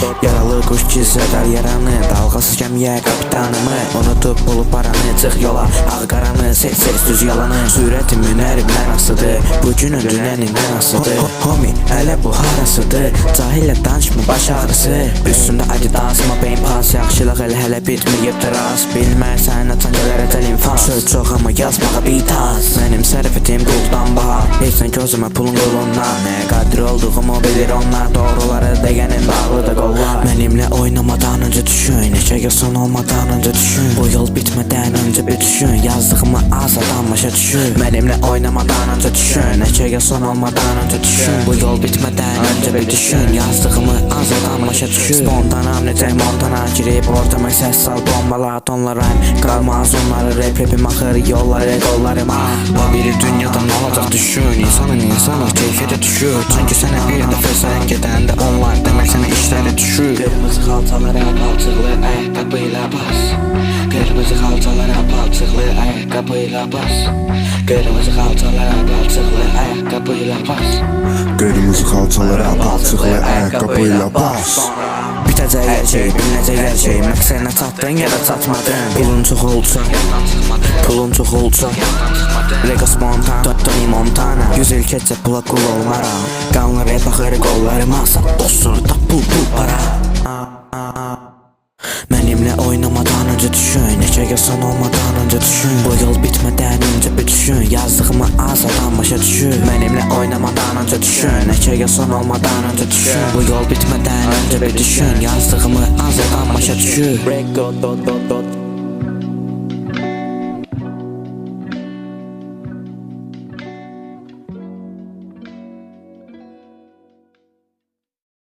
Yaralı kuş gizlədər yaranı, dalğasız gəmiyə kapitanımı. Unutub bulup paranı, çıx yola, ağ qaranı, ses düz yalanı. Sürətim ünərimdən asıdır, bugünün dünənindən asıdır. Homie, hələ bu harasıdır, cahillə danışma baş ağrısı. Üstümdə adidasıma beyin pas, yaxşılıq hələ bitməyib rast. Bilmərsən açan gələr əcəl infaz, söz çox amma yazmağa bir tas. Mənim sərfətim quldan baha, heçsən gözümə pulun qolundan. Nə qadir olduğumu bilir onlar, doğruları deyənin bağlıdır qollar. Mənimlə oynamadan öncə düşün, neçə son olmadan öncə düşün. Bu yol bitmədən öncə bir düşün, yazdığımı az adam başa düşür. Mənimlə oynamadan öncə düşün, neçə son olmadan öncə düşün. Bu yol bitmədən öncə bir düşün, yazdığımı az adam başa düşür. Spontanam necə montana, girib ortama səs sal bombalar. Tonlarım qalmaz onları, rap-rapim axır yolları qollarıma. Bu biri dünyadan olacaq düşün, insanın keyfiyyətə düşür. Çünki sənə bir dəfə sən gedəndə onlar demək sənə işləri düşür. Qırmızı xalçalara palçıqlı ayaqqabı ilə bas, qırmızı xalçalara palçıqlı ayaqqabı ilə bas, qırmızı xalçalara palçıqlı ayaqqabı ilə bas, qırmızı xalçalara palçıqlı ayaqqabı ilə bas. Bitəcək hər şey, bilinəcək hər şey, məqsədinə çatdın ya da çatmadın. Pulun çox olsa, pulun çox olsa, Rega Spontan, Tony Montana. 100 il keçsə pula qul olmaram, qanlara baxır qollarıma, sat dostur da pul para. Mənimlə oynamadan öncə düşün, neçə son olmadan öncə düşün. Bu yol bitmədən öncə bir düşün, yazdığımı az adam başa düşür. Mənimlə oynamadan öncə düşün, neçə son olmadan öncə düşün. Bu yol bitmədən öncə bir düşün, yazdığımı az adam başa düşür.